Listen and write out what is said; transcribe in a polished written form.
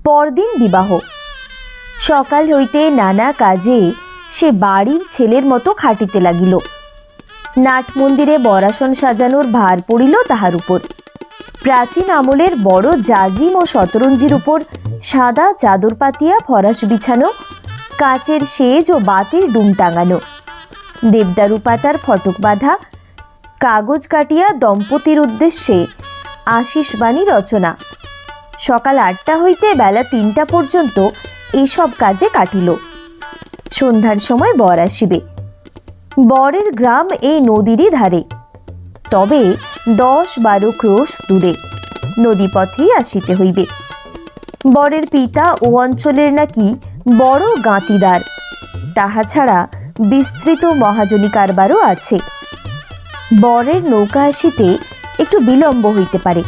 পরদিন বিবাহ। সকাল হইতে নানা কাজে সে বাড়ির ছেলের মতো খাটিতে লাগিল। নাট মন্দিরে বরাসন সাজানোর ভার পড়িল তাহার উপর। প্রাচীন আমলের বড় জাজিম ও শতরঞ্জির উপর সাদা চাদর পাতিয়া ফরাস বিছানো, কাচের সেজ ও বাতির ডুম টাঙানো, দেবদারু পাতার ফটক বাঁধা, কাগজ কাটিয়া দম্পতির উদ্দেশ্যে আশীষবাণী রচনা। সকাল 8টা হইতে বেলা 3টা পর্যন্ত এসব কাজে কাটিল। সন্ধ্যার সময় বর আসিবে। বরের গ্রাম এই নদীরই ধারে, তবে 10-12 ক্রোশ দূরে। নদীপথেই আসিতে হইবে। বরের পিতা ও অঞ্চলের নাকি বড় গাঁতিদার, তাহা ছাড়া বিস্তৃত মহাজনী কারবারও আছে। বরের নৌকা আসিতে একটু বিলম্ব হইতে পারে।